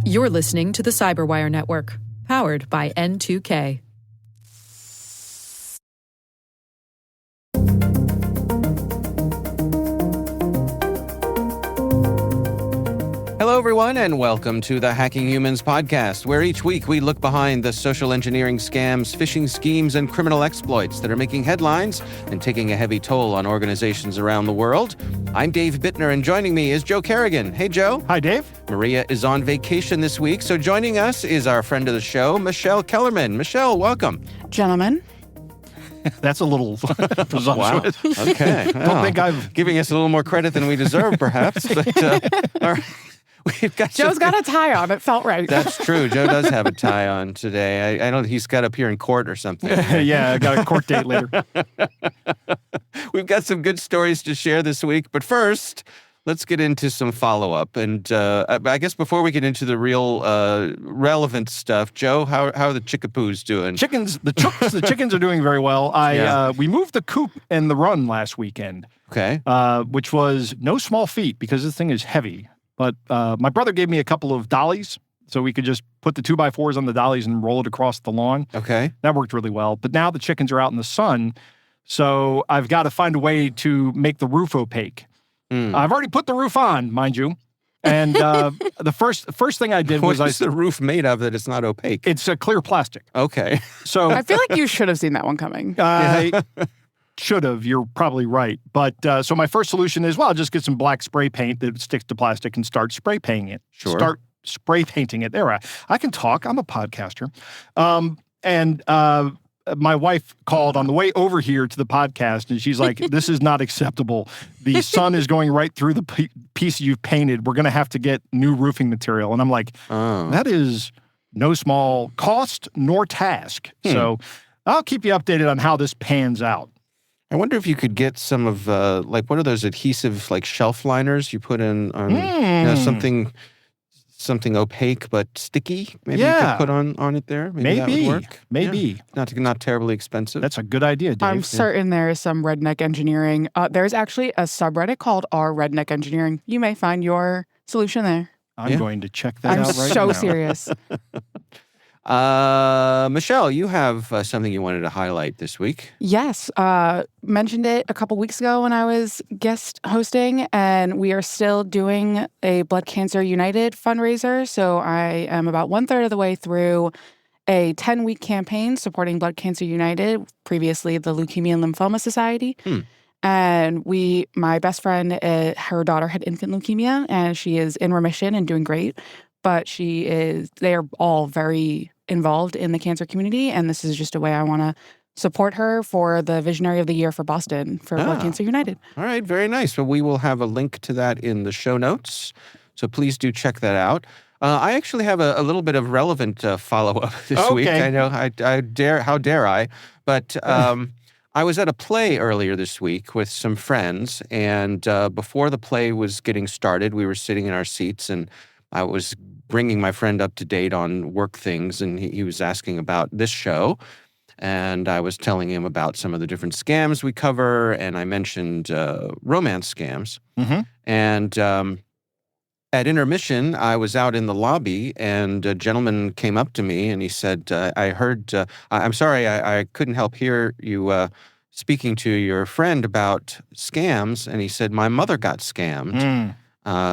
You're listening to the Cyberwire Network, powered by N2K. Hello, everyone, and welcome to the Hacking Humans podcast, where each week we look behind the social engineering scams, phishing schemes, and criminal exploits that are making headlines and taking a heavy toll on organizations around the world. I'm Dave Bittner, and joining me is Joe Kerrigan. Hey, Joe. Hi, Dave. Maria is on vacation this week, so joining us is our friend of the show, Michelle Kellerman. Michelle, welcome. Gentlemen. That's a little presumptuous. Wow. Okay. Don't think I've... Giving us a little more credit than we deserve, perhaps. But, all right. Joe's got a tie on. It felt right. That's true. Joe does have a tie on today. I don't. He's got to appear in court or something. Yeah, I got a court date later. We've got some good stories to share this week, but first, let's get into some follow-up. And I guess before we get into the real relevant stuff, Joe, how are the chickapoos doing? The chickens are doing very well. We moved the coop and the run last weekend. Okay. Which was no small feat because this thing is heavy. But my brother gave me a couple of dollies, so we could just put the 2x4s on the dollies and roll it across the lawn. Okay. That worked really well. But now the chickens are out in the sun, so I've got to find a way to make the roof opaque. I've already put the roof on, mind you. And the first thing I did was What's the roof made of that it's not opaque? It's a clear plastic. Okay. So I feel like you should have seen that one coming. Should have. You're probably right. But so my first solution is, well, I'll just get some black spray paint that sticks to plastic and start spray painting it. Sure. Start spray painting it. There, I can talk. I'm a podcaster. And my wife called on the way over here to the podcast, and she's like, this is not acceptable. The sun is going right through the piece you've painted. We're going to have to get new roofing material. And I'm like, that is no small cost nor task. So I'll keep you updated on how this pans out. I wonder if you could get some of, what are those adhesive, shelf liners you put in on something opaque but sticky? Maybe you could put on it there? Maybe that would work? Maybe. Yeah. Not terribly expensive. That's a good idea, Dave. I'm certain there is some redneck engineering. There's actually a subreddit called R Redneck Engineering. You may find your solution there. I'm going to check that out right now. I'm so serious. Michelle, you have something you wanted to highlight this week. Yes. Mentioned it a couple weeks ago when I was guest hosting, and we are still doing a Blood Cancer United fundraiser. So I am about 1/3 of the way through a 10-week campaign supporting Blood Cancer United, previously the Leukemia and Lymphoma Society. And my best friend, her daughter had infant leukemia, and she is in remission and doing great. But they are all very involved in the cancer community, and this is just a way I want to support her for the Visionary of the Year for Boston for Blood Cancer United. All right, very nice. Well, we will have a link to that in the show notes, so please do check that out. I actually have a little bit of relevant follow-up this week. I know, how dare I? But I was at a play earlier this week with some friends, and before the play was getting started, we were sitting in our seats, and I was bringing my friend up to date on work things, and he was asking about this show, and I was telling him about some of the different scams we cover, and I mentioned romance scams. And at intermission, I was out in the lobby, and a gentleman came up to me, and he said, I heard, I'm sorry, I couldn't help hear you speaking to your friend about scams, and he said, my mother got scammed.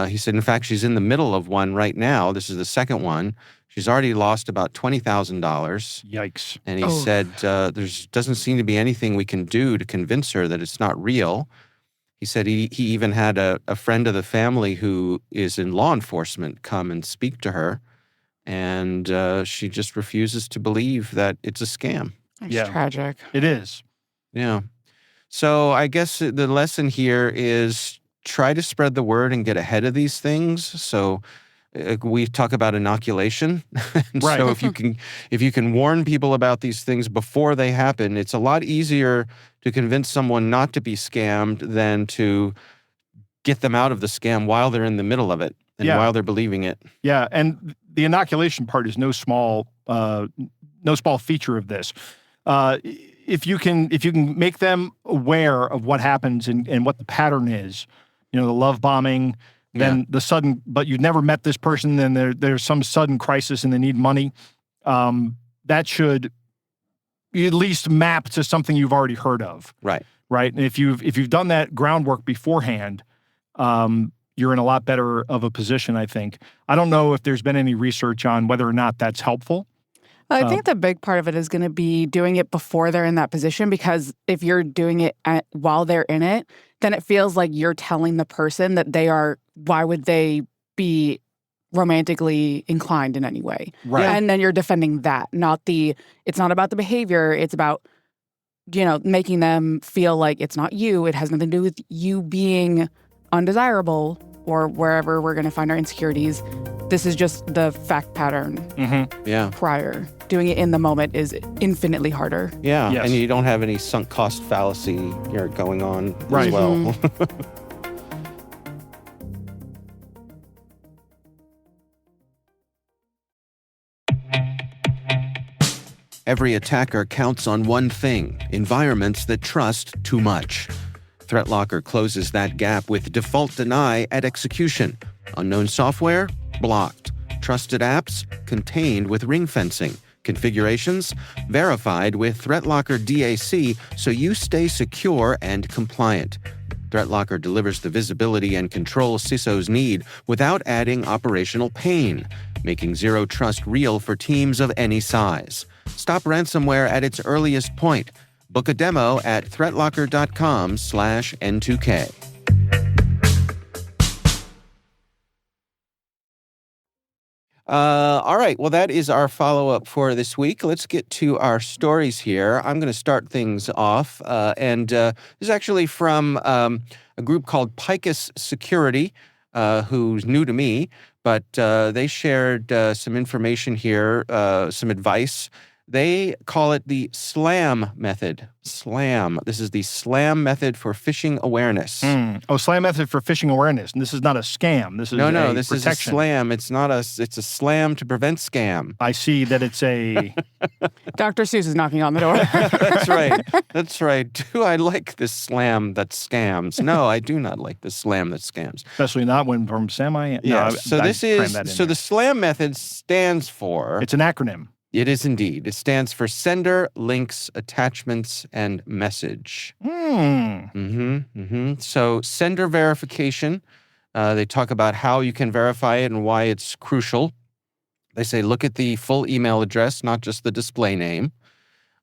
He said, in fact, she's in the middle of one right now. This is the second one. She's already lost about $20,000. Yikes. And he said, there doesn't seem to be anything we can do to convince her that it's not real. He said he even had a friend of the family who is in law enforcement come and speak to her. And she just refuses to believe that it's a scam. It's tragic. It is. Yeah. So I guess the lesson here is try to spread the word and get ahead of these things. So we talk about inoculation. Right. So if you can warn people about these things before they happen, it's a lot easier to convince someone not to be scammed than to get them out of the scam while they're in the middle of it and while they're believing it. Yeah, and the inoculation part is no small feature of this. If you can make them aware of what happens and what the pattern is, the love bombing, then but you've never met this person, then there's some sudden crisis and they need money. That should at least map to something you've already heard of. Right. Right. And if you've done that groundwork beforehand, you're in a lot better of a position, I think. I don't know if there's been any research on whether or not that's helpful. I think the big part of it is going to be doing it before they're in that position, because if you're doing it while they're in it, then it feels like you're telling the person that why would they be romantically inclined in any way? Right. And then you're defending that, it's not about the behavior, it's about, making them feel like it's not you, it has nothing to do with you being undesirable or wherever we're going to find our insecurities. This is just the fact pattern. Mm-hmm. Yeah. Prior. Doing it in the moment is infinitely harder. Yeah. Yes. And you don't have any sunk cost fallacy going on Right. as well. Mm-hmm. Every attacker counts on one thing: environments that trust too much. ThreatLocker closes that gap with default deny at execution. Unknown software? Blocked. Trusted apps? Contained with ring fencing. Configurations? Verified with ThreatLocker DAC so you stay secure and compliant. ThreatLocker delivers the visibility and control CISOs need without adding operational pain, making zero trust real for teams of any size. Stop ransomware at its earliest point. Book a demo at threatlocker.com/N2K. All right. Well, that is our follow-up for this week. Let's get to our stories here. I'm going to start things off. This is actually from a group called Picus Security, who's new to me, but they shared some information here, some advice. They call it the SLAM method. SLAM. This is the SLAM method for phishing awareness. SLAM method for phishing awareness. And this is not a scam. This is this protection. is a SLAM. It's a SLAM to prevent scam. I see that it's a... Dr. Seuss is knocking on the door. That's right. That's right. Do I like this SLAM that scams? No, I do not like this SLAM that scams. Especially not when from Semi. Yeah. No, The SLAM method stands for... It's an acronym. It is indeed. It stands for Sender, Links, Attachments, and Message. So sender verification, they talk about how you can verify it and why it's crucial. They say look at the full email address, not just the display name.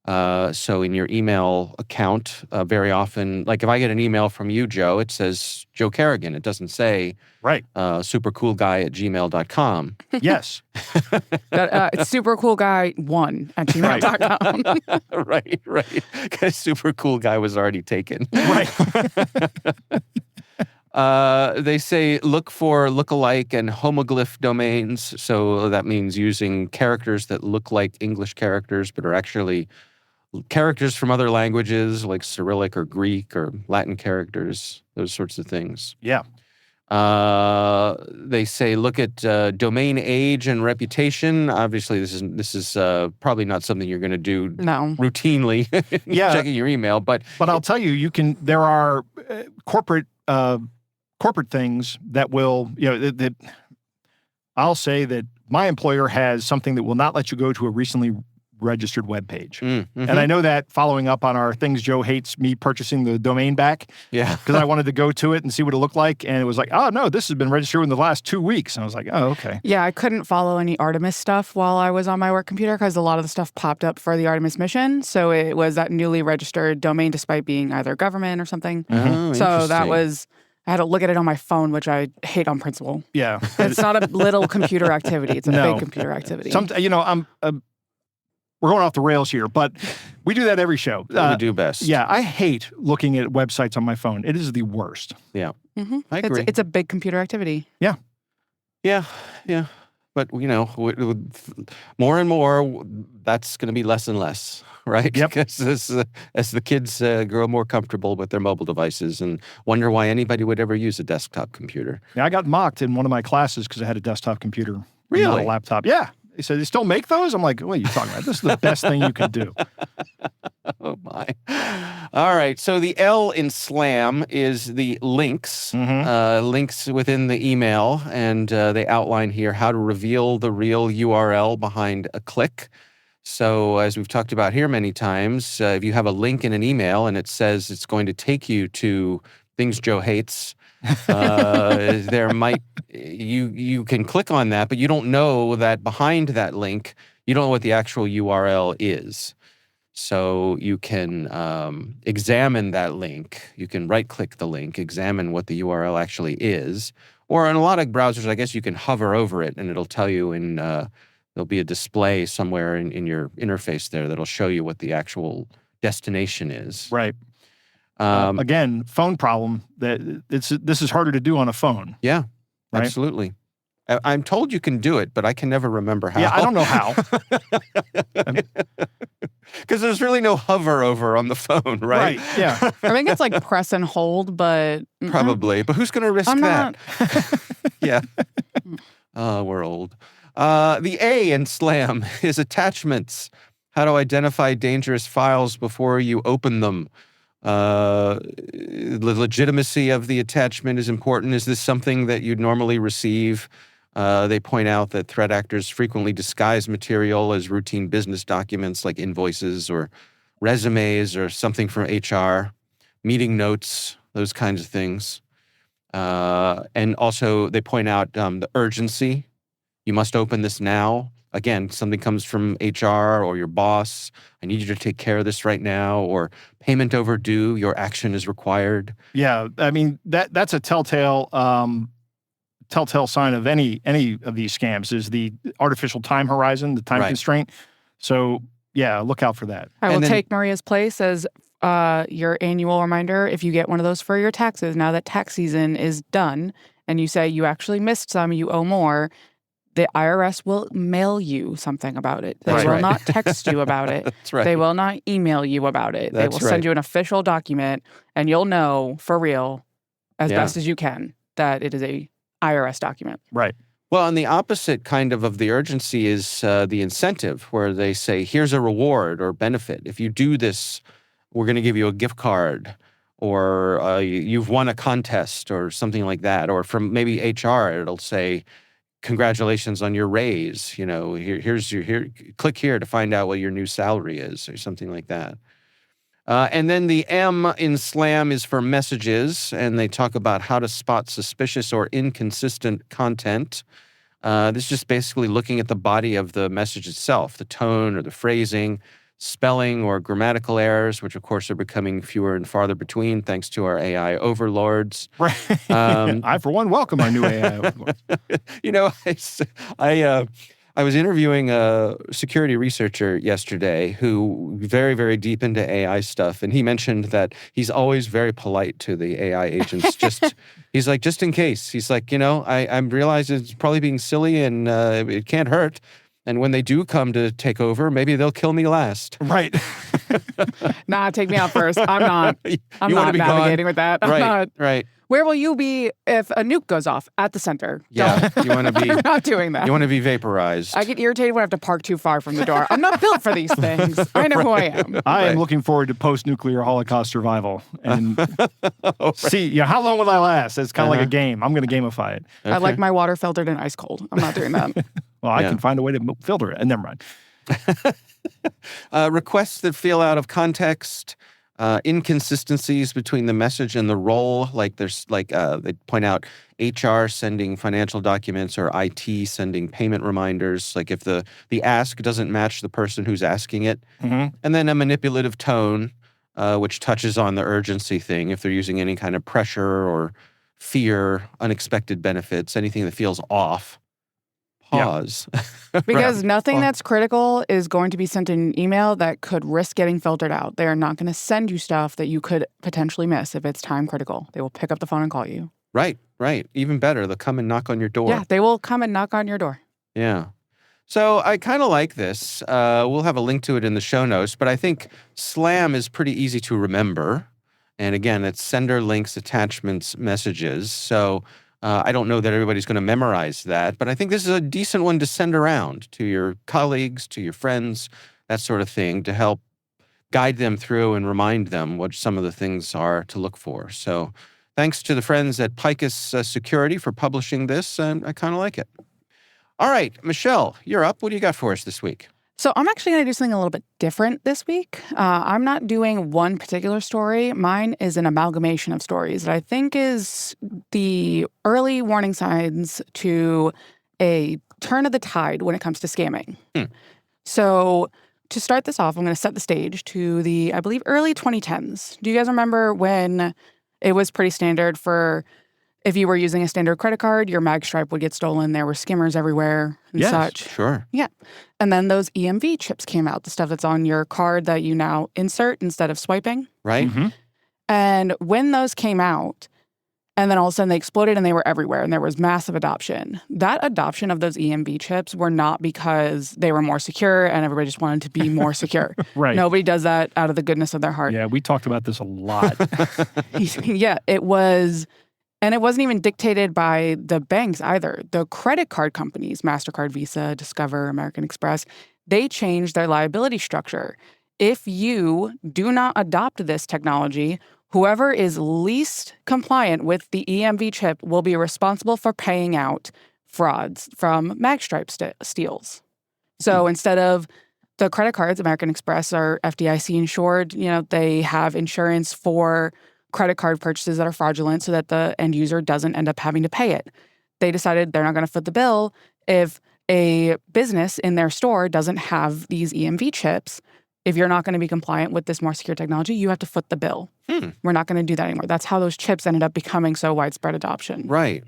So in your email account, very often, like if I get an email from you, Joe, it says Joe Carrigan. It doesn't say supercoolguy@gmail.com. Yes. It's supercoolguy1@gmail.com. Right. Because super cool guy was already taken. Right. They say look for lookalike and homoglyph domains. So that means using characters that look like English characters but are actually characters from other languages like Cyrillic or Greek or Latin characters, those sorts of things. Yeah. They say look at domain age and reputation. Obviously, this is probably not something you're going to do routinely. Checking your email, but I'll tell you, there are corporate things that will, that I'll say that my employer has something that will not let you go to a recently registered web page. And I know that following up on our things Joe hates me purchasing the domain back. Yeah. Because I wanted to go to it and see what it looked like. And it was like, oh, no, this has been registered in the last 2 weeks. And I was like, oh, okay. Yeah, I couldn't follow any Artemis stuff while I was on my work computer because a lot of the stuff popped up for the Artemis mission. So it was that newly registered domain despite being either government or something. Oh, so that was... I had to look at it on my phone, which I hate on principle. Yeah. It's not a little computer activity. It's a big computer activity. We're going off the rails here, but we do that every show. We do best. Yeah, I hate looking at websites on my phone. It is the worst. Yeah. I agree. It's a big computer activity. Yeah. Yeah. But, more and more, that's going to be less and less, right? Yep. Because as the kids grow more comfortable with their mobile devices and wonder why anybody would ever use a desktop computer. Yeah, I got mocked in one of my classes because I had a desktop computer. Really? Not a laptop. Yeah. They said, they still make those? I'm like, what are you talking about? This is the best thing you can do. Oh, my. All right. So the L in SLAM is the links, links within the email. And they outline here how to reveal the real URL behind a click. So as we've talked about here many times, if you have a link in an email and it says it's going to take you to things Joe hates, there might you can click on that, but you don't know that behind that link, you don't know what the actual URL is. So you can examine that link. You can right-click the link, examine what the URL actually is. Or in a lot of browsers, I guess you can hover over it, and it'll tell you there'll be a display somewhere in your interface there that'll show you what the actual destination is. Right. Again, phone problem. This is harder to do on a phone. Yeah, right? Absolutely. I'm told you can do it, but I can never remember how. Yeah, I don't know how. Because there's really no hover over on the phone, right? Right, yeah. I think it's like press and hold, but Probably. But who's going to risk I'm that? not. Yeah. Oh, we're old. The A in SLAM is attachments. How to identify dangerous files before you open them. The legitimacy of the attachment is important. Is this something that you'd normally receive? They point out that threat actors frequently disguise material as routine business documents like invoices or resumes or something from HR, meeting notes, those kinds of things. And also they point out the urgency. You must open this now. Again, something comes from HR or your boss. I need you to take care of this right now. Or payment overdue. Your action is required. Yeah, I mean that's a telltale sign of any of these scams is the artificial time horizon, the time constraint. So yeah, look out for that. I will take Maria's place as your annual reminder if you get one of those for your taxes. Now that tax season is done and you say you actually missed some, you owe more, the IRS will mail you something about it. They will not text you about it. That's right. They will not email you about it. They will send you an official document, and you'll know for real, as best as you can, that it is a IRS document. Right. Well, and the opposite kind of the urgency is the incentive, where they say, here's a reward or benefit. If you do this, we're going to give you a gift card, or you've won a contest or something like that. Or from maybe HR, it'll say, congratulations on your raise. You know, click here to find out what your new salary is, or something like that. And then the M in SLAM is for messages, and they talk about how to spot suspicious or inconsistent content. This is just basically looking at the body of the message itself, the tone or the phrasing, spelling or grammatical errors, which of course are becoming fewer and farther between thanks to our AI overlords. Right. I, for one, welcome our new AI overlords. You know, I was interviewing a security researcher yesterday who very, very deep into AI stuff. And he mentioned that he's always very polite to the AI agents. He's like, just in case. He's like, you know, I realize it's probably being silly and it can't hurt. And when they do come to take over, maybe they'll kill me last. Right. Nah, take me out first. I'm not navigating with that. I'm not. Right. Where will you be if a nuke goes off? At the center. Yeah, you want to be. I'm not doing that. You want to be vaporized. I get irritated when I have to park too far from the door. I'm not built for these things. I know who I am. I am looking forward to post-nuclear Holocaust survival and see, how long will I last? It's kind of like a game. I'm going to gamify it. Okay. I like my water filtered and ice cold. I'm not doing that. Well, I can find a way to filter it. And never mind. Requests that feel out of context. Inconsistencies between the message and the role, like there's they point out HR sending financial documents or IT sending payment reminders, like if the ask doesn't match the person who's asking it. Mm-hmm. And then a manipulative tone, which touches on the urgency thing, if they're using any kind of pressure or fear, unexpected benefits, anything that feels off. Pause. Yeah. Because nothing that's critical is going to be sent in an email that could risk getting filtered out. They are not going to send you stuff that you could potentially miss if it's time critical. They will pick up the phone and call you. Right. Even better, they'll come and knock on your door. Yeah, they will come and knock on your door. Yeah. So I kind of like this. We'll have a link to it in the show notes, but I think SLAM is pretty easy to remember. And again, it's sender, links, attachments, messages. So I don't know that everybody's going to memorize that, but I think this is a decent one to send around to your colleagues, to your friends, that sort of thing, to help guide them through and remind them what some of the things are to look for. So thanks to the friends at Picus Security for publishing this, and I kind of like it. All right, Michelle, you're up. What do you got for us this week? So I'm actually going to do something a little bit different this week. I'm not doing one particular story. Mine is an amalgamation of stories that I think is the early warning signs to a turn of the tide when it comes to scamming. So to start this off, I'm going to set the stage to the, I believe, early 2010s. Do you guys remember when it was pretty standard for if you were using a standard credit card, your magstripe would get stolen. There were skimmers everywhere and such. Sure. Yeah. And then those EMV chips came out, the stuff that's on your card that you now insert instead of swiping. Right. Mm-hmm. And when those came out, and then all of a sudden they exploded and they were everywhere and there was massive adoption. That adoption of those EMV chips were not because they were more secure and everybody just wanted to be more secure. Right. Nobody does that out of the goodness of their heart. Yeah, we talked about this a lot. Yeah, it was. And it wasn't even dictated by the banks either. The credit card companies, MasterCard, Visa, Discover, American Express, they changed their liability structure. If you do not adopt this technology, whoever is least compliant with the EMV chip will be responsible for paying out frauds from magstripe steals. So instead of the credit cards, American Express are FDIC insured, they have insurance for credit card purchases that are fraudulent so that the end user doesn't end up having to pay it. They decided they're not going to foot the bill if a business in their store doesn't have these EMV chips. If you're not going to be compliant with this more secure technology, you have to foot the bill. We're not going to do that anymore. That's how those chips ended up becoming so widespread adoption. Right.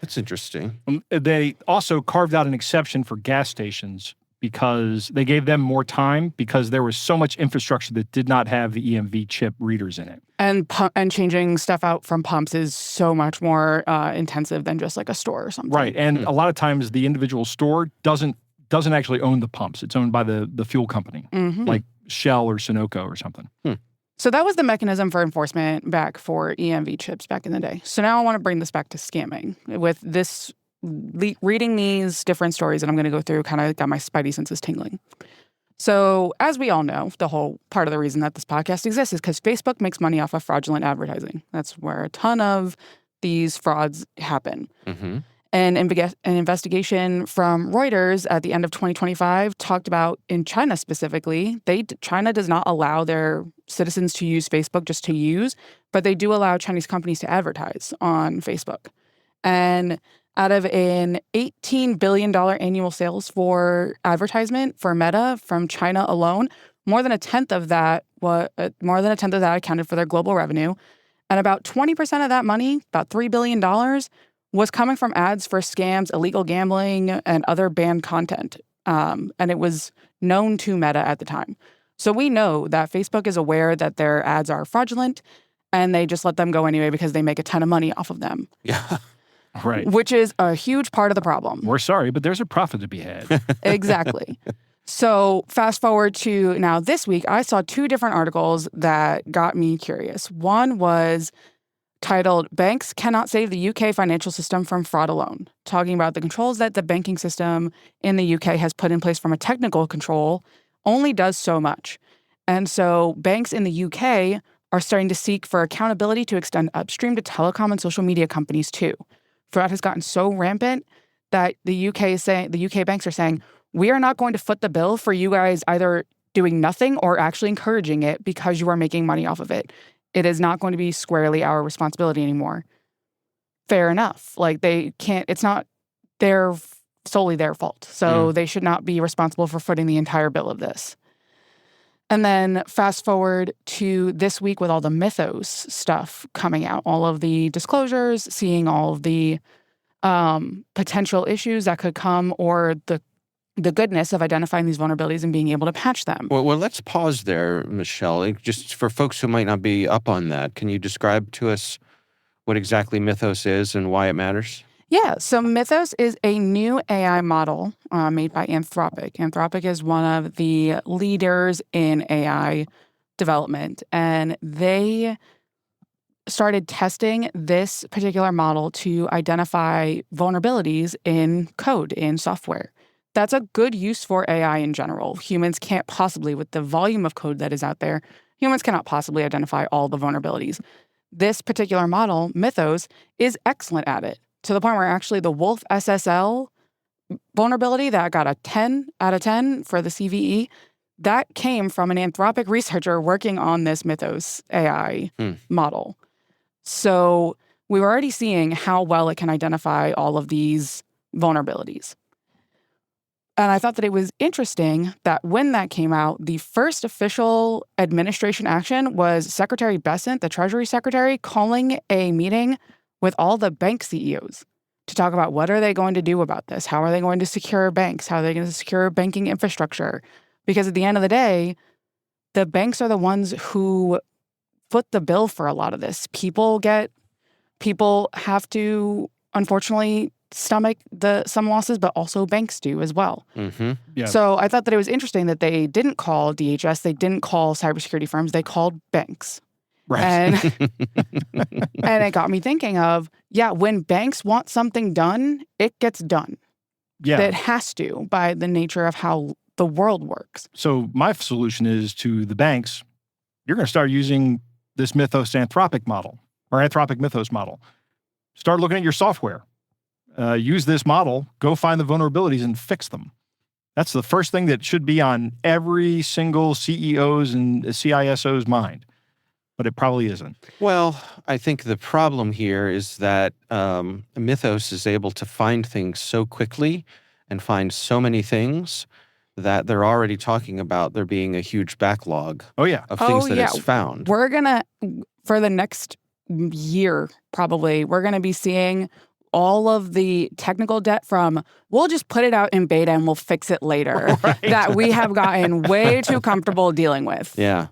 That's interesting. They also carved out an exception for gas stations because they gave them more time because there was so much infrastructure that did not have the EMV chip readers in it. And changing stuff out from pumps is so much more intensive than just like a store or something. Right. And a lot of times the individual store doesn't actually own the pumps. It's owned by the fuel company, like Shell or Sunoco or something. So that was the mechanism for enforcement back for EMV chips back in the day. So now I want to bring this back to scamming. With this, reading these different stories that I'm going to go through kind of got my spidey senses tingling. So as we all know, the whole part of the reason that this podcast exists is because Facebook makes money off of fraudulent advertising. That's where a ton of these frauds happen. And an investigation from Reuters at the end of 2025 talked about in China specifically, China does not allow their citizens to use Facebook just to use, but they do allow Chinese companies to advertise on Facebook. And out of an $18 billion annual sales for advertisement for Meta from China alone, more than a tenth of that accounted for their global revenue. And about 20% of that money, about $3 billion, was coming from ads for scams, illegal gambling, and other banned content. And it was known to Meta at the time. So we know that Facebook is aware that their ads are fraudulent, and they just let them go anyway because they make a ton of money off of them. Yeah. Right. Which is a huge part of the problem. We're sorry, but there's a profit to be had. Exactly. So fast forward to now this week, I saw two different articles that got me curious. One was titled, "Banks Cannot Save the UK Financial System from Fraud Alone," talking about the controls that the banking system in the UK has put in place from a technical control only does so much. And so banks in the UK are starting to seek for accountability to extend upstream to telecom and social media companies too. Fraud has gotten so rampant that the UK banks are saying, we are not going to foot the bill for you guys either doing nothing or actually encouraging it because you are making money off of it. It is not going to be squarely our responsibility anymore. Fair enough. Like it's not solely their fault. So they should not be responsible for footing the entire bill of this. And then fast forward to this week with all the Mythos stuff coming out, all of the disclosures, seeing all of the potential issues that could come or the goodness of identifying these vulnerabilities and being able to patch them. Well, let's pause there, Michelle. Just for folks who might not be up on that, can you describe to us what exactly Mythos is and why it matters? Yeah, so Mythos is a new AI model made by Anthropic. Anthropic is one of the leaders in AI development, and they started testing this particular model to identify vulnerabilities in code, in software. that's a good use for AI in general. Humans can't possibly, with the volume of code that is out there, humans cannot possibly identify all the vulnerabilities. This particular model, Mythos, is excellent at it, to the point where actually the Wolf SSL vulnerability that got a 10 out of 10 for the CVE, that came from an Anthropic researcher working on this Mythos AI model. So we were already seeing how well it can identify all of these vulnerabilities. And I thought that it was interesting that when that came out, the first official administration action was Secretary Bessent, the Treasury Secretary, calling a meeting with all the bank CEOs to talk about what are they going to do about this? How are they going to secure banks? How are they going to secure banking infrastructure? Because at the end of the day, the banks are the ones who foot the bill for a lot of this. People have to, unfortunately, stomach some losses, but also banks do as well. Mm-hmm. Yeah. So I thought that it was interesting that they didn't call DHS, they didn't call cybersecurity firms, they called banks. Right. And and it got me thinking of, when banks want something done, it gets done. Yeah. It has to, by the nature of how the world works. So my solution is to the banks, you're going to start using this Mythos Anthropic model or Anthropic Mythos model. Start looking at your software. Use this model, go find the vulnerabilities and fix them. That's the first thing that should be on every single CEO's and CISO's mind. But it probably isn't. Well, I think the problem here is that Mythos is able to find things so quickly and find so many things that they're already talking about there being a huge backlog of things that it's found. We're going to, for the next year, probably, we're going to be seeing all of the technical debt from, we'll just put it out in beta and we'll fix it later, that we have gotten way too comfortable dealing with. Yeah.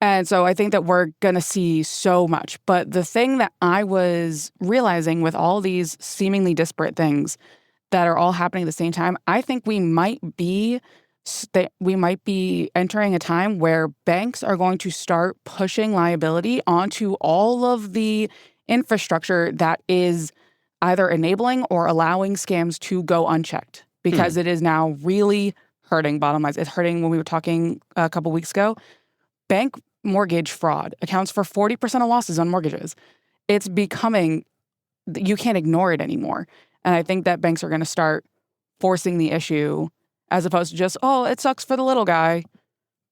And so I think that we're going to see so much. But the thing that I was realizing with all these seemingly disparate things that are all happening at the same time, I think we might be entering a time where banks are going to start pushing liability onto all of the infrastructure that is either enabling or allowing scams to go unchecked, because it is now really hurting bottom lines. It's hurting. When we were talking a couple weeks ago, bank mortgage fraud accounts for 40% of losses on mortgages. It's becoming, you can't ignore it anymore. And I think that banks are going to start forcing the issue as opposed to just, it sucks for the little guy.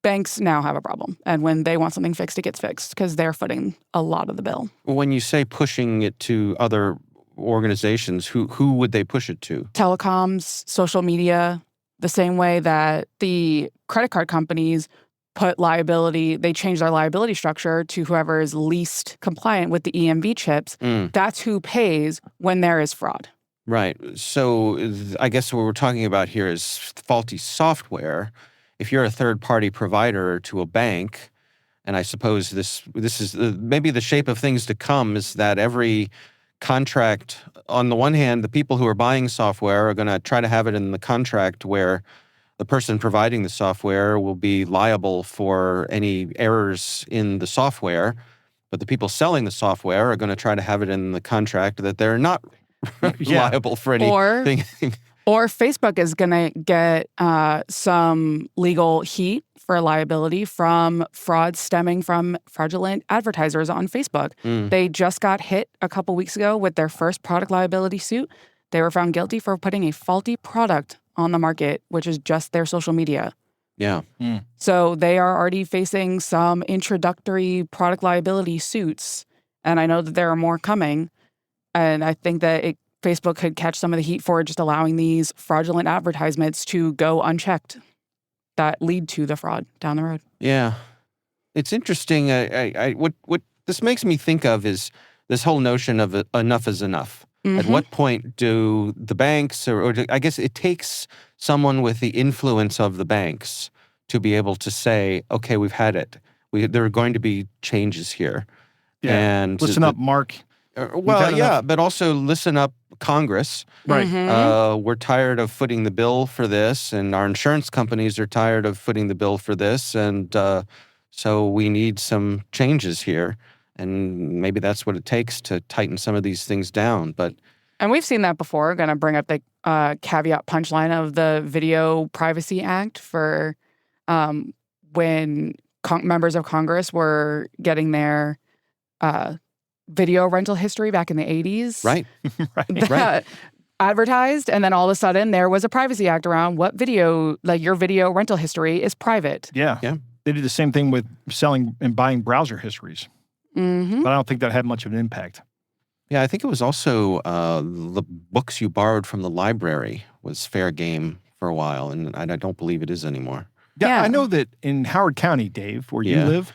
Banks now have a problem. And when they want something fixed, it gets fixed because they're footing a lot of the bill. When you say pushing it to other organizations, who would they push it to? Telecoms, social media, the same way that the credit card companies put liability, they change their liability structure to whoever is least compliant with the EMV chips. That's who pays when there is fraud. Right. So I guess what we're talking about here is faulty software. If you're a third-party provider to a bank, and I suppose this is maybe the shape of things to come, is that every contract, on the one hand, the people who are buying software are going to try to have it in the contract where the person providing the software will be liable for any errors in the software, but the people selling the software are going to try to have it in the contract that they're not liable for anything. Or Facebook is going to get some legal heat for liability from fraud stemming from fraudulent advertisers on Facebook. They just got hit a couple weeks ago with their first product liability suit. They were found guilty for putting a faulty product on the market, which is just their social media. Yeah. So they are already facing some introductory product liability suits. And I know that there are more coming. And I think that Facebook could catch some of the heat for just allowing these fraudulent advertisements to go unchecked that lead to the fraud down the road. Yeah. It's interesting. What this makes me think of is this whole notion of enough is enough. At what point do the banks, or I guess it takes someone with the influence of the banks to be able to say, okay, we've had it. There are going to be changes here. Yeah. And listen up, Mark. But also listen up, Congress. Right. We're tired of footing the bill for this, and our insurance companies are tired of footing the bill for this, and so we need some changes here. And maybe that's what it takes to tighten some of these things down. And we've seen that before. Going to bring up caveat punchline of the Video Privacy Act for when members of Congress were getting their video rental history back in the 80s. Right. Right. Advertised, and then all of a sudden there was a privacy act around what video, like your video rental history is private. Yeah. They did the same thing with selling and buying browser histories. Mm-hmm. But I don't think that had much of an impact. Yeah, I think it was also the books you borrowed from the library was fair game for a while, and I don't believe it is anymore. Yeah, Yeah. I know that in Howard County, Dave, where you Yeah. live,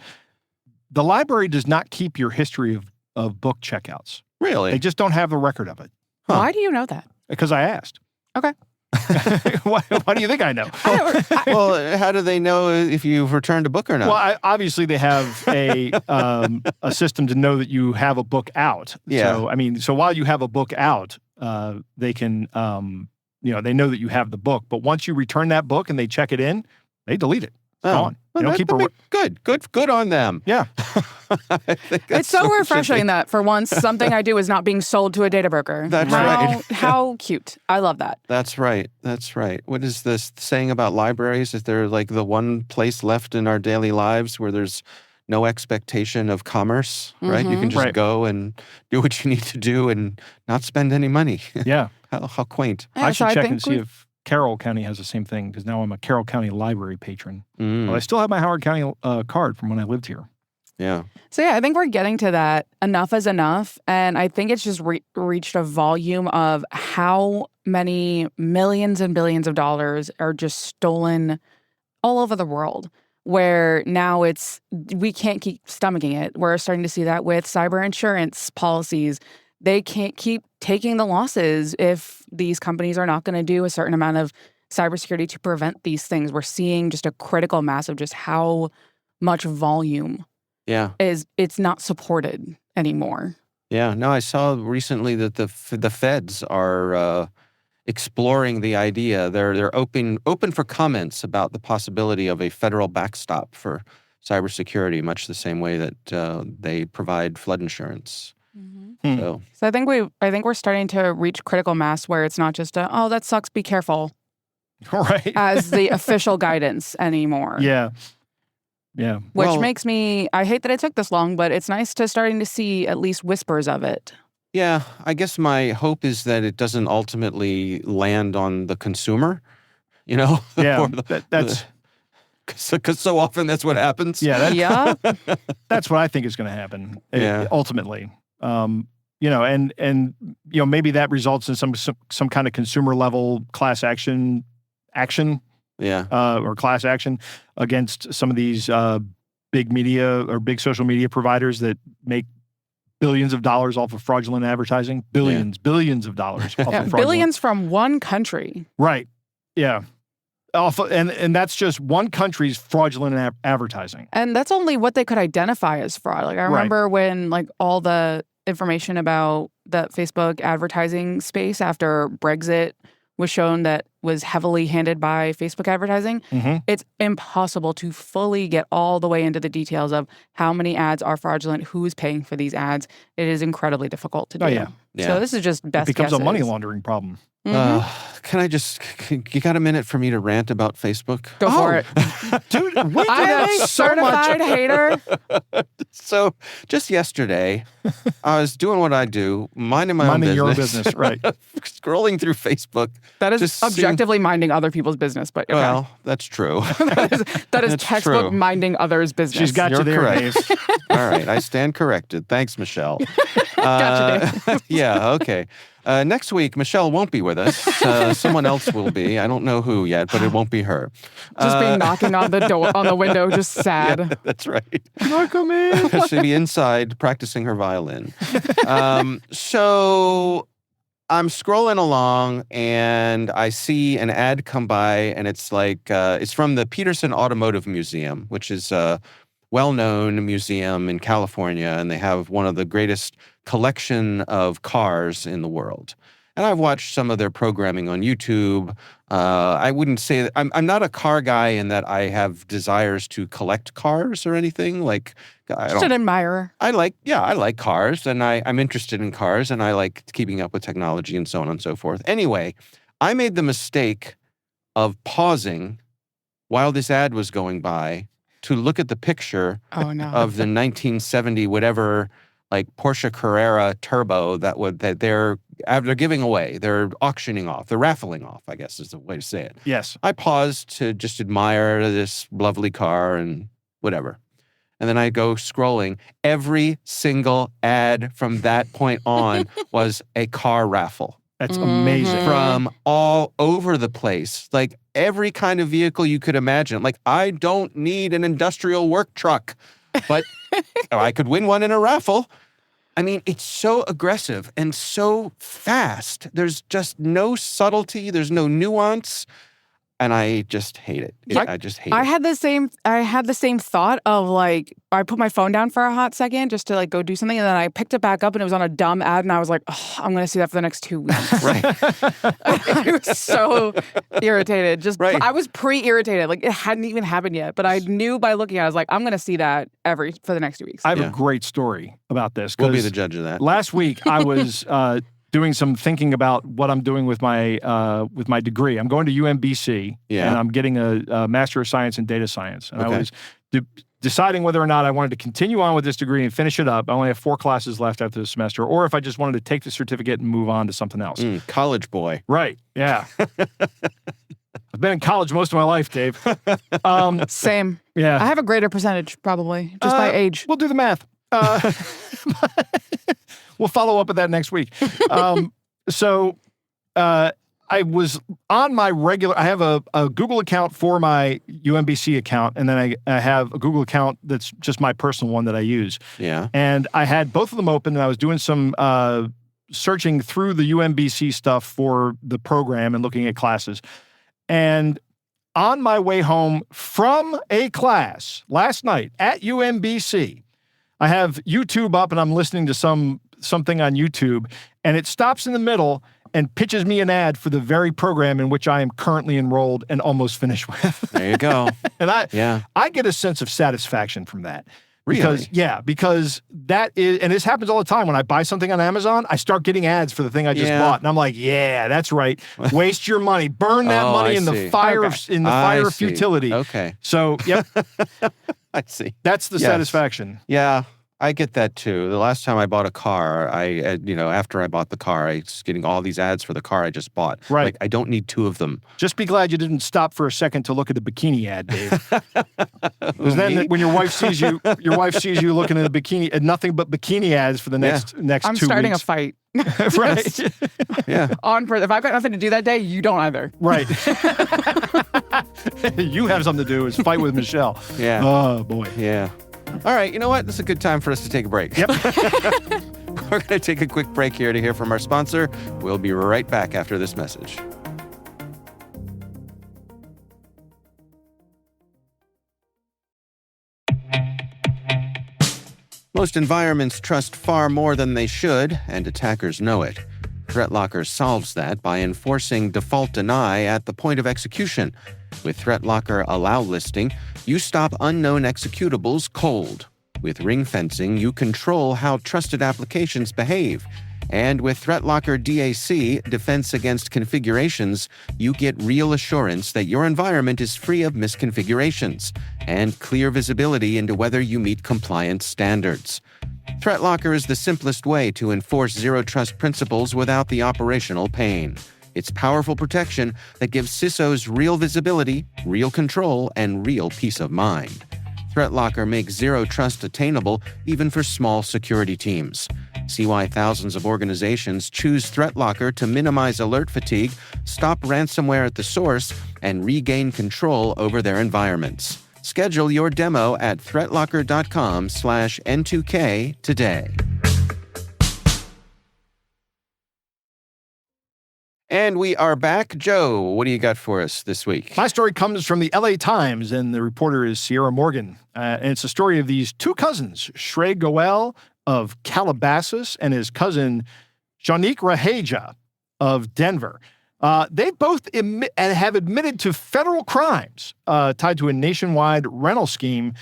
the library does not keep your history of book checkouts. Really? They just don't have the record of it. Huh. Why do you know that? Because I asked. Okay. why do you think I know? Well, how do they know if you've returned a book or not? Well, obviously they have a system to know that you have a book out. Yeah. So I mean, so while you have a book out, they can, they know that you have the book. But once you return that book and they check it in, they delete it. It's gone. They don't keep Good on them. Yeah. I think that's It's so what it should refreshing be. that for once something I do is not being sold to a data broker. That's right. How cute. I love that. That's right. What is this saying about libraries? Is there like the one place left in our daily lives where there's no expectation of commerce, right? You can just Right. go and do what you need to do and not spend any money. Yeah. How quaint. Yeah, I so should check think and see if Carroll County has the same thing because now I'm a Carroll County library patron. Mm, But I still have my Howard County card from when I lived here. yeah. So yeah, I think we're getting to that. Enough is enough, and I think it's just reached a volume of how many millions and billions of dollars are just stolen all over the world. Where now we can't keep stomaching it. We're starting to see that with cyber insurance policies. They can't keep taking the losses if these companies are not going to do a certain amount of cybersecurity to prevent these things. We're seeing just a critical mass of just how much volume Yeah. it's not supported anymore. Yeah. No, I saw recently that the feds are exploring the idea. They're open for comments about the possibility of a federal backstop for cybersecurity, much the same way that they provide flood insurance. Hmm. So So I think we're starting to reach critical mass where it's not just that sucks, be careful Right. as the official guidance anymore. Yeah. Yeah. Which Well- makes me, I hate that it took this long, but it's nice to starting to see at least whispers of it. yeah, I guess my hope is that it doesn't ultimately land on the consumer. You know, Yeah. Or That's because so often that's what happens. yeah. Yeah. That's what I think is going to happen. Yeah. Ultimately, and maybe that results in some kind of consumer level class action, Yeah. or class action against some of these big media or big social media providers that make billions of dollars off of fraudulent advertising. Billions of dollars off of fraudulent. Billions from one country. Right. Yeah. And that's just one country's fraudulent advertising. And that's only what they could identify as fraud. Like I remember when all the information about the Facebook advertising space after Brexit was shown that was heavily handed by Facebook advertising. Mm-hmm. It's impossible to fully get all the way into the details of how many ads are fraudulent, who's paying for these ads. It is incredibly difficult to do. Oh, yeah. Yeah. So this is just It best becomes a guesses. money laundering problem. Mhm. You got a minute for me to rant about Facebook? Go for it. Dude, we do I am that a so much. certified hater. So just yesterday, I was doing what I do, minding my own Minding your own business. business, right. Scrolling through Facebook. That is Just seeing- objectively minding other people's business, but okay. Well, that's true. that is that's textbook true. minding others' business. She's got You're you there, correct. Dave. All right, I stand corrected. Thanks, Michelle. Gotcha, Yeah, okay. Next week, Michelle won't be with us. Someone else will be. I don't know who yet, but it won't be her. just be knocking on the door, on the window, just sad. Yeah, that's right. Welcome in. She'll be inside practicing her violin. So I'm scrolling along and I see an ad come by, and it's like it's from the Peterson Automotive Museum, which is a well-known museum in California, and they have one of the greatest collection of cars in the world. And I've watched some of their programming on YouTube. I wouldn't say that I'm not a car guy in that I have desires to collect cars or anything. Like I Just don't an admirer. I like cars, and I'm interested in cars, and I like keeping up with technology and so on and so forth. Anyway, I made the mistake of pausing while this ad was going by to look at the picture Oh no. of the 1970 whatever, like Porsche Carrera Turbo that they're giving away. They're auctioning off. They're raffling off, I guess is the way to say it. Yes. I paused to just admire this lovely car and whatever. And then I go scrolling. Every single ad from that point on was a car raffle. That's amazing. From all over the place. Like every kind of vehicle you could imagine. Like I don't need an industrial work truck, but I could win one in a raffle. I mean, it's so aggressive and so fast. There's just no subtlety. There's no nuance. And I just hate it. I just hate it. I had the same thought of like, I put my phone down for a hot second just to like go do something. And then I picked it back up and it was on a dumb ad. And I was like, oh, I'm going to see that for the next 2 weeks. Right. I was so irritated. Right. I was pre-irritated. Like it hadn't even happened yet. But I knew by looking at it, I was like, I'm going to see that for the next 2 weeks. I have a great story about this. We'll be the judge of that. Last week, I was doing some thinking about what I'm doing with my degree. I'm going to UMBC, and I'm getting a Master of Science in Data Science. And I was deciding whether or not I wanted to continue on with this degree and finish it up. I only have 4 classes left after the semester, or if I just wanted to take the certificate and move on to something else. College boy. Right, yeah. I've been in college most of my life, Dave. Same. Yeah. I have a greater percentage, probably, just by age. We'll do the math. We'll follow up with that next week. I was on my I have a Google account for my UMBC account, and then I have a Google account that's just my personal one that I use. Yeah. And I had both of them open, and I was doing some searching through the UMBC stuff for the program and looking at classes. And on my way home from a class last night at UMBC, I have YouTube up and I'm listening to something on YouTube, and it stops in the middle and pitches me an ad for the very program in which I am currently enrolled and almost finished with. There you go. And I get a sense of satisfaction from that. Really? Because that is, and this happens all the time. When I buy something on Amazon, I start getting ads for the thing I just bought, and I'm like, yeah, that's right. Waste your money, burn that money in the fire of futility. Okay. So, yep. I see. That's the satisfaction. Yeah. I get that too. The last time I bought a car, after I bought the car, I was getting all these ads for the car I just bought. Right. Like, I don't need 2 of them. Just be glad you didn't stop for a second to look at the bikini ad, Dave. Because then when your wife sees you looking at a bikini, and nothing but bikini ads for the next 2 weeks. I'm starting a fight. Right. Yeah. If I've got nothing to do that day, you don't either. Right. You have something to do is fight with Michelle. Yeah. Oh, boy. Yeah. All right, you know what? This is a good time for us to take a break. Yep. We're going to take a quick break here to hear from our sponsor. We'll be right back after this message. Most environments trust far more than they should, and attackers know it. ThreatLocker solves that by enforcing default deny at the point of execution. With ThreatLocker Allow listing, you stop unknown executables cold. With ring fencing, you control how trusted applications behave. And with ThreatLocker DAC, Defense Against Configurations, you get real assurance that your environment is free of misconfigurations and clear visibility into whether you meet compliance standards. ThreatLocker is the simplest way to enforce zero-trust principles without the operational pain. It's powerful protection that gives CISOs real visibility, real control, and real peace of mind. ThreatLocker makes zero trust attainable even for small security teams. See why thousands of organizations choose ThreatLocker to minimize alert fatigue, stop ransomware at the source, and regain control over their environments. Schedule your demo at threatlocker.com/N2K today. And we are back. Joe, what do you got for us this week? My story comes from the LA Times, and the reporter is Sierra Morgan. And it's a story of these 2 cousins, Shrey Goel of Calabasas and his cousin Jonique Raheja of Denver. They both have admitted to federal crimes tied to a nationwide rental scheme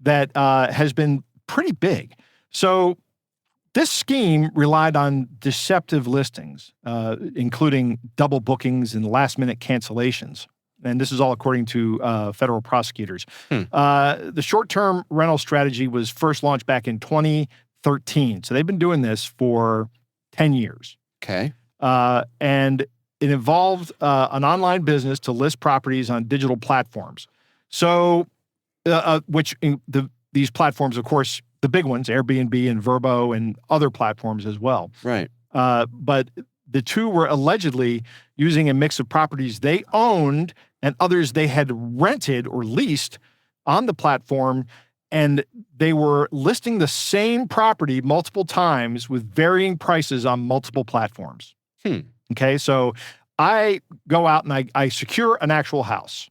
that has been pretty big. So This scheme relied on deceptive listings, including double bookings and last-minute cancellations. And this is all according to federal prosecutors. The short-term rental strategy was first launched back in 2013. So they've been doing this for 10 years. Okay. And it involved an online business to list properties on digital platforms. So, these platforms, of course, the big ones, Airbnb and Vrbo and other platforms as well. Right. But the two were allegedly using a mix of properties they owned and others they had rented or leased on the platform, and they were listing the same property multiple times with varying prices on multiple platforms. Okay, so I go out and I secure an actual house.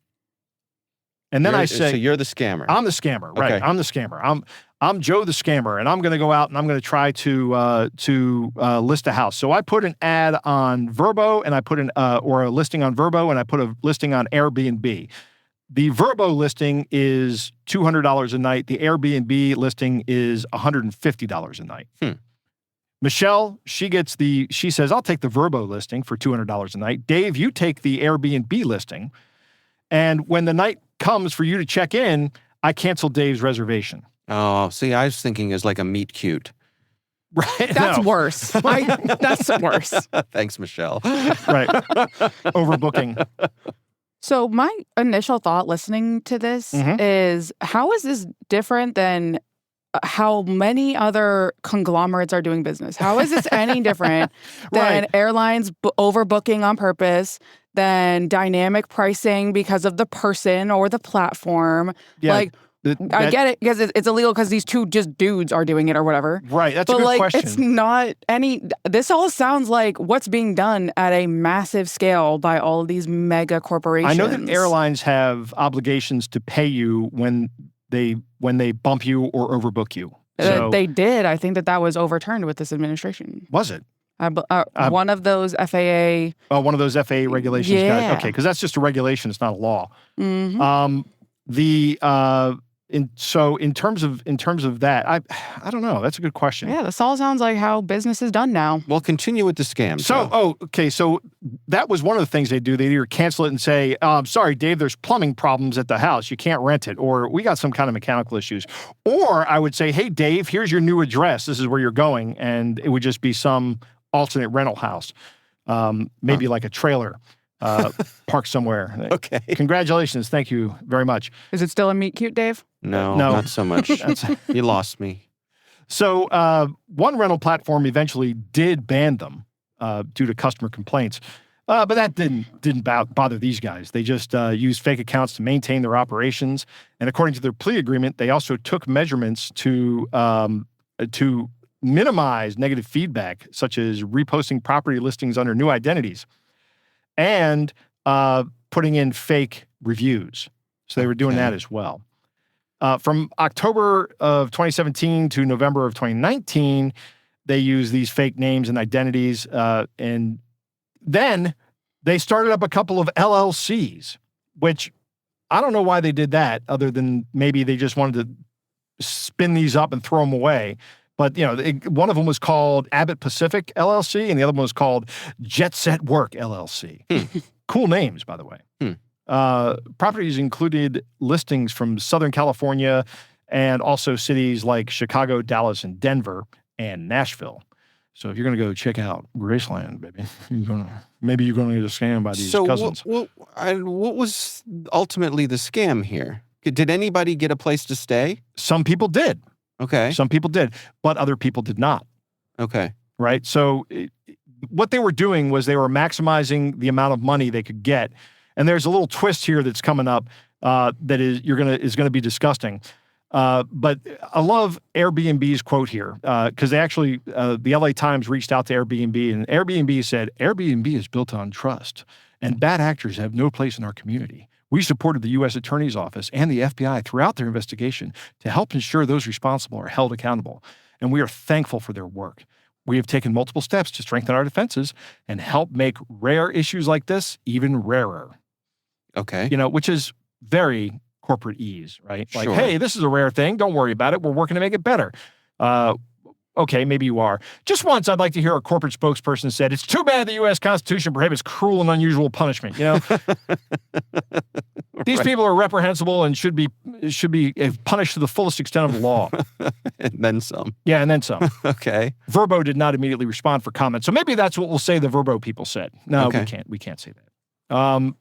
And then I say... So you're the scammer. I'm the scammer, right. Okay. I'm the scammer. I'm Joe the scammer, and I'm going to go out and I'm going to try to list a house. So I put an ad on Vrbo, and I put a listing on Vrbo, and I put a listing on Airbnb. The Vrbo listing is $200 a night. The Airbnb listing is $150 a night. Michelle, she says, I'll take the Vrbo listing for $200 a night. Dave, you take the Airbnb listing. And when the night comes for you to check in, I cancel Dave's reservation. Oh, see, I was thinking as like a meet cute. Right. That's worse. That's worse. Thanks, Michelle. Right. Overbooking. So my initial thought listening to this is, how is this different than how many other conglomerates are doing business? How is this any different than airlines overbooking on purpose, than dynamic pricing because of the person or the platform? Yeah, I get it because it's illegal because these two just dudes are doing it or whatever. Right, that's a good question. It's not this all sounds like what's being done at a massive scale by all of these mega corporations. I know that airlines have obligations to pay you when they bump you or overbook you. So, they did. I think that was overturned with this administration. Was it? One of those FAA... one of those FAA regulations. Yeah. Okay, because that's just a regulation. It's not a law. In terms of that, I don't know. That's a good question. Yeah, this all sounds like how business is done now. Well, continue with the scam. So that was one of the things they do. They either cancel it and say, sorry, Dave, there's plumbing problems at the house. You can't rent it. Or we got some kind of mechanical issues. Or I would say, hey, Dave, here's your new address. This is where you're going. And it would just be some alternate rental house, maybe like a trailer. Parked somewhere. Okay. Congratulations. Thank you very much. Is it still a meet cute, Dave? No, not so much. You lost me. So one rental platform eventually did ban them due to customer complaints. But that didn't bother these guys. They just used fake accounts to maintain their operations. And according to their plea agreement, they also took measurements to minimize negative feedback, such as reposting property listings under new identities and putting in fake reviews. So they were doing that as well. From October of 2017 to November of 2019, they used these fake names and identities. And then they started up a couple of LLCs, which I don't know why they did that, other than maybe they just wanted to spin these up and throw them away. But, one of them was called Abbott Pacific LLC, and the other one was called Jet Set Work LLC. Cool names, by the way. Properties included listings from Southern California and also cities like Chicago, Dallas, and Denver, and Nashville. So if you're going to go check out Graceland, baby, maybe you're going to get scammed by these cousins. What was ultimately the scam here? Did anybody get a place to stay? Some people did. Okay. Some people did, but other people did not. Okay. Right? So what they were doing was they were maximizing the amount of money they could get. And there's a little twist here that's coming up that is going to be disgusting. But I love Airbnb's quote here because they actually, the LA Times reached out to Airbnb, and Airbnb said, Airbnb is built on trust, and bad actors have no place in our community. We supported the U.S. Attorney's Office and the FBI throughout their investigation to help ensure those responsible are held accountable, and we are thankful for their work. We have taken multiple steps to strengthen our defenses and help make rare issues like this even rarer. Okay. Which is very corporate ease, right? Like, Sure. hey, this is a rare thing. Don't worry about it. We're working to make it better. Okay, maybe you are. Just once, I'd like to hear a corporate spokesperson said, "It's too bad the U.S. Constitution prohibits cruel and unusual punishment." These people are reprehensible and should be punished to the fullest extent of the law. And then some. Yeah, and then some. Okay. Verbo did not immediately respond for comment, so maybe that's what we'll say the Verbo people said. No, Okay. we can't say that.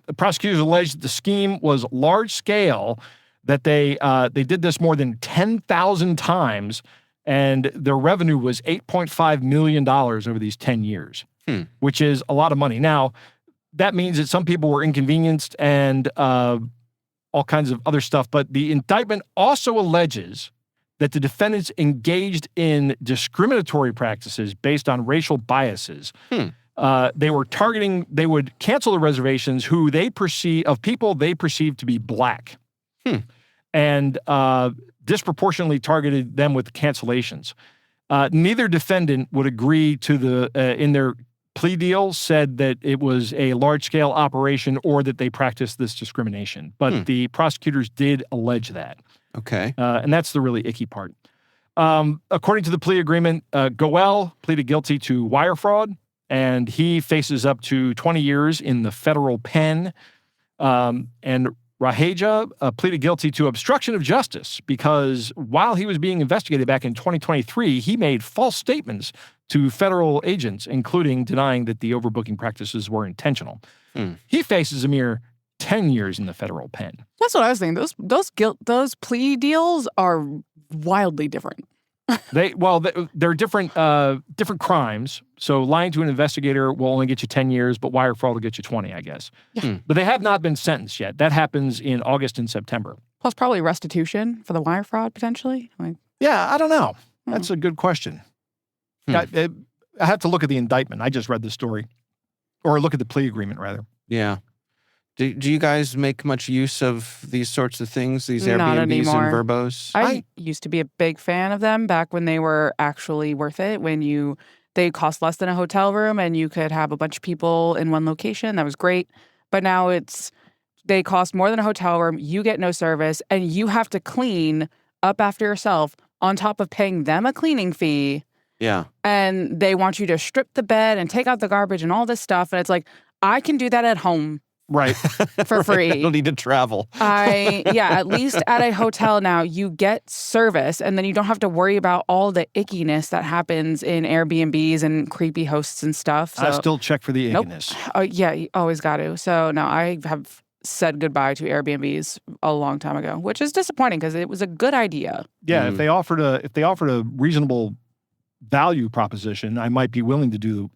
The prosecutors alleged that the scheme was large scale, that they did this more than 10,000 times, and their revenue was $8.5 million over these 10 years, which is a lot of money. Now, that means that some people were inconvenienced and all kinds of other stuff, but the indictment also alleges that the defendants engaged in discriminatory practices based on racial biases. They would cancel the reservations of people they perceived to be black. And disproportionately targeted them with cancellations. Neither defendant would agree to in their plea deal, said that it was a large-scale operation or that they practiced this discrimination. But the prosecutors did allege that. Okay. And that's the really icky part. According to the plea agreement, Goel pleaded guilty to wire fraud, and he faces up to 20 years in the federal pen. And Raheja pleaded guilty to obstruction of justice because while he was being investigated back in 2023, he made false statements to federal agents, including denying that the overbooking practices were intentional. He faces a mere 10 years in the federal pen. That's what I was thinking. Those plea deals are wildly different. They're different crimes. So lying to an investigator will only get you 10 years, but wire fraud will get you 20, I guess. Yeah. But they have not been sentenced yet. That happens in August and September. Plus probably restitution for the wire fraud, potentially. Yeah, I don't know. That's a good question. I have to look at the indictment. I just read the story. Or look at the plea agreement, rather. Yeah. Do you guys make much use of these sorts of things, these Not Airbnbs anymore. and Verbos? I used to be a big fan of them back when they were actually worth it, when they cost less than a hotel room and you could have a bunch of people in one location. That was great. But now they cost more than a hotel room, you get no service, and you have to clean up after yourself on top of paying them a cleaning fee. Yeah. And they want you to strip the bed and take out the garbage and all this stuff. And it's like, I can do that at home. Right. For free. I don't need to travel. At least at a hotel now, you get service, and then you don't have to worry about all the ickiness that happens in Airbnbs and creepy hosts and stuff. So, I still check for the nope. ickiness. Yeah, you always got to. So, no, I have said goodbye to Airbnbs a long time ago, which is disappointing because it was a good idea. Yeah, if they offered a reasonable value proposition, I might be willing to do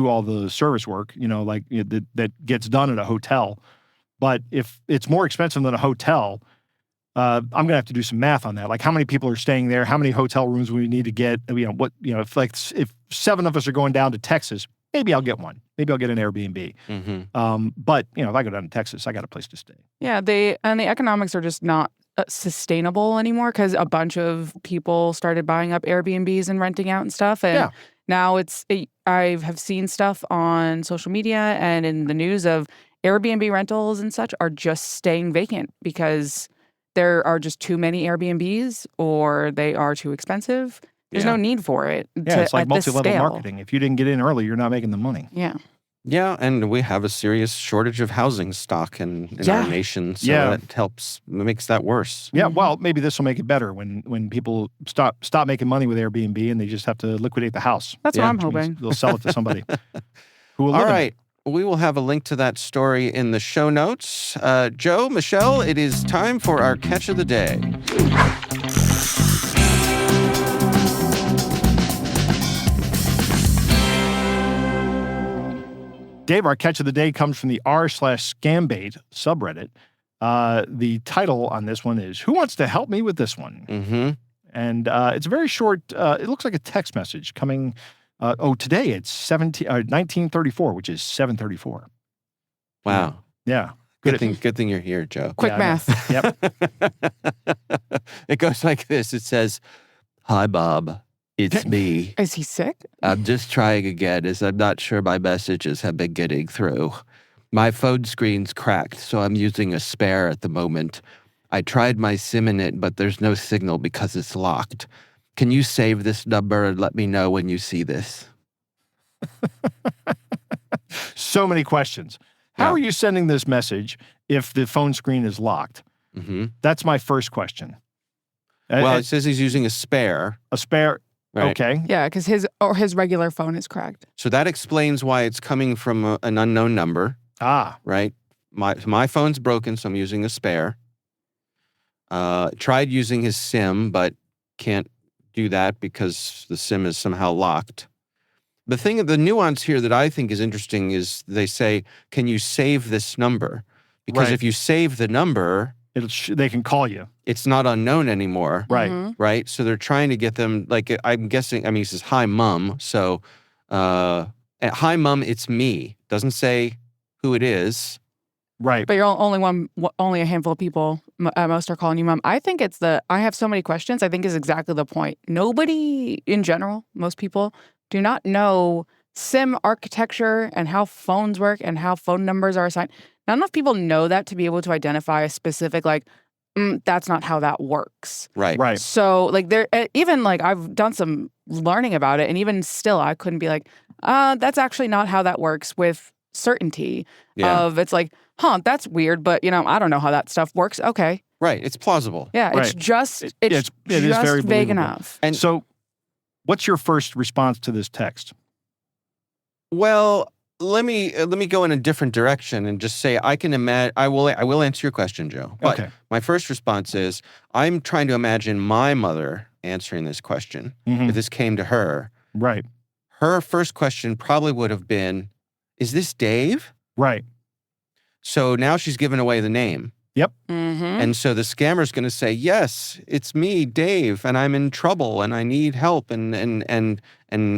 all the service work, that gets done at a hotel. But if it's more expensive than a hotel, I'm going to have to do some math on that. Like how many people are staying there, how many hotel rooms we need to get, if 7 of us are going down to Texas, maybe I'll get one. Maybe I'll get an Airbnb. But if I go down to Texas, I got a place to stay. Yeah, the economics are just not sustainable anymore because a bunch of people started buying up Airbnbs and renting out and stuff. And now I have seen stuff on social media and in the news of Airbnb rentals and such are just staying vacant because there are just too many Airbnbs or they are too expensive. There's no need for it. Yeah, it's like multi-level scale. marketing. If you didn't get in early, you're not making the money. Yeah. Yeah, and we have a serious shortage of housing stock in our nation, so that makes that worse. Yeah, well, maybe this will make it better when people stop making money with Airbnb and they just have to liquidate the house. That's what I'm hoping. They'll sell it to somebody who will live All in right. it. We will have a link to that story in the show notes. Joe, Michelle, it is time for our catch of the day. Dave, our catch of the day comes from the r/scambait subreddit. The title on this one is, Who Wants to Help Me with This One? Mm-hmm. And it's very short. It looks like a text message coming. Today it's 1934, which is 7:34. Wow. Yeah. Good thing you're here, Joe. Quick math. Yep. It goes like this. It says, "Hi, Bob. It's me. Is he sick? I'm just trying again as I'm not sure my messages have been getting through. My phone screen's cracked, so I'm using a spare at the moment. I tried my SIM in it, but there's no signal because it's locked. can you save this number and let me know when you see this? So many questions. How are you sending this message if the phone screen is locked? Mm-hmm. That's my first question. Well, it says he's using a spare. A spare. Right. Okay. Yeah, because his regular phone is cracked. So that explains why it's coming from an unknown number. Ah. Right? My phone's broken, so I'm using a spare. Tried using his SIM, but can't do that because the SIM is somehow locked. The nuance here that I think is interesting is they say, can you save this number? Because if you save the number, they can call you. It's not unknown anymore. Right. Mm-hmm. Right? So they're trying to get them, like, I'm guessing, he says, hi, Mom. So, hi, Mom, it's me. Doesn't say who it is. Right. But you're only a handful of people at most are calling you mom. I think it's I have so many questions, I think is exactly the point. Nobody in general, most people, do not know SIM architecture and how phones work and how phone numbers are assigned. Not enough people know that to be able to identify a specific, that's not how that works. Right. Right. So, even I've done some learning about it, and even still, I couldn't be that's actually not how that works with certainty. Yeah. It's that's weird, but I don't know how that stuff works. Okay. Right. It's plausible. Yeah, Right. it's just It is very vague believable. enough. And So, what's your first response to this text? well, let me go in a different direction and just say I can imagine. I will answer your question, Joe. But Okay. my first response is I'm trying to imagine my mother answering this question. Mhm. If this came to her, Right. her first question probably would have been, "Is this Dave?" Right. So now she's given away the name. Mm-hmm. And so the scammer's going to say, "Yes, it's me, Dave, and I'm in trouble and I need help," and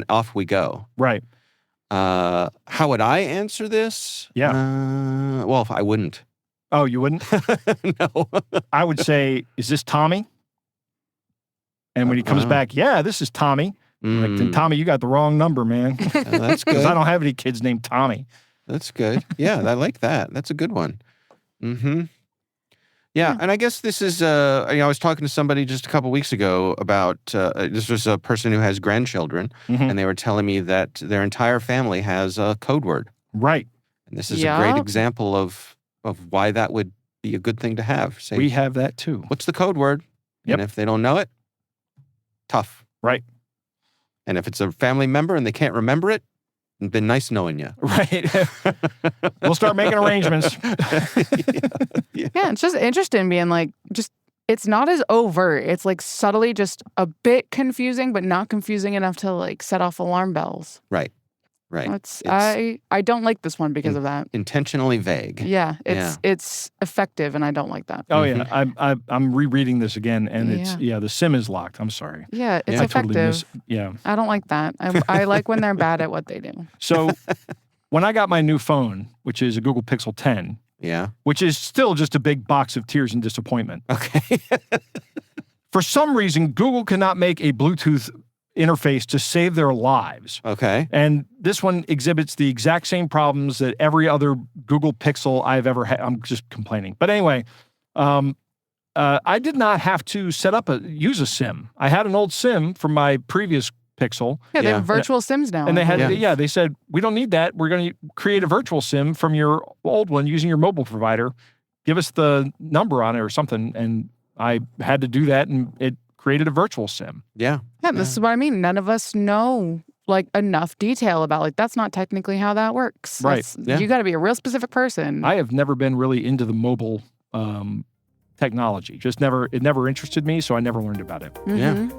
off we go. Right. How would I answer this? Yeah. Well, I wouldn't. Oh, you wouldn't? No. I would say, is this Tommy? And when he comes back, yeah, this is Tommy. Then Tommy, you got the wrong number, man. That's Because good. I don't have any kids named Tommy. That's good. Yeah, I like that. That's a good one. Mm-hmm. Yeah, and I guess this is, I was talking to somebody just a couple weeks ago about, this was a person who has grandchildren, Mhm. and they were telling me that their entire family has a code word. Right. And this is a great Yup. example of why that would be a good thing to have. Say, We have that too. what's the code word? Yep. And if they don't know it, tough. Right. And if it's a family member and they can't remember it, it's been nice knowing you. Right. We'll start making arrangements. Yeah, it's just interesting being it's not as overt. It's subtly just a bit confusing, but not confusing enough to set off alarm bells. Right. Right. It's I don't like this one because of that. Intentionally vague. Yeah, it's effective, and I don't like that. Oh yeah, I'm rereading this again, and it's the SIM is locked. I'm sorry. Yeah, it's Yeah. effective. Yeah. I don't like that. I like when they're bad at what they do. So when I got my new phone, which is a Google Pixel 10, Yeah. which is still just a big box of tears and disappointment. Okay. For some reason, Google cannot make a Bluetooth interface to save their lives. Okay. And this one exhibits the exact same problems that every other Google Pixel I've ever had. I'm just complaining. But anyway, I did not have to use a SIM. I had an old SIM from my previous Pixel. Yeah, they Yeah. have virtual Sims now. And they had, Yeah. they said, we don't need that. We're going to create a virtual SIM from your old one using your mobile provider. Give us the number on it or something. And I had to do that, and it created a virtual SIM. Yeah. Yeah, this is what I mean. None of us know enough detail about that's not technically how that works. Right. Yeah. You got to be a real specific person. I have never been really into the mobile technology. It never interested me, so I never learned about it. Mhm.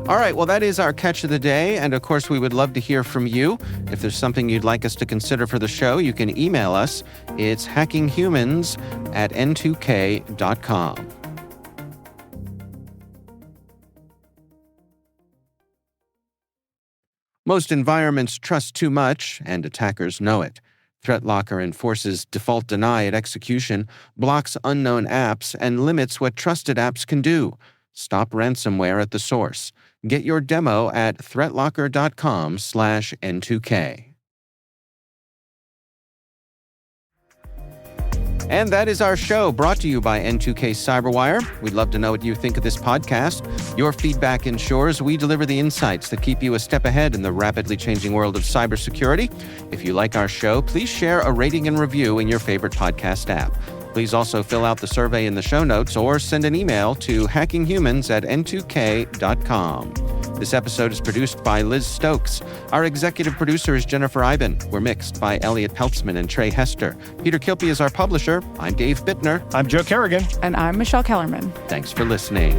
All right. Well, that is our catch of the day. And of course, we would love to hear from you. If there's something you'd like us to consider for the show, you can email us. It's hackinghumans@n2k.com. Most environments trust too much, and attackers know it. ThreatLocker enforces default deny at execution, blocks unknown apps, and limits what trusted apps can do. Stop ransomware at the source. Get your demo at threatlocker.com/n2k. And that is our show, brought to you by N2K Cyberwire. We'd love to know what you think of this podcast. Your feedback ensures we deliver the insights that keep you a step ahead in the rapidly changing world of cybersecurity. If you like our show, please share a rating and review in your favorite podcast app. Please also fill out the survey in the show notes or send an email to hackinghumans@n2k.com. This episode is produced by Liz Stokes. Our executive producer is Jennifer Iben. We're mixed by Elliot Peltzman and Trey Hester. Peter Kilpie is our publisher. I'm Dave Bittner. I'm Joe Kerrigan. And I'm Michelle Kellerman. Thanks for listening.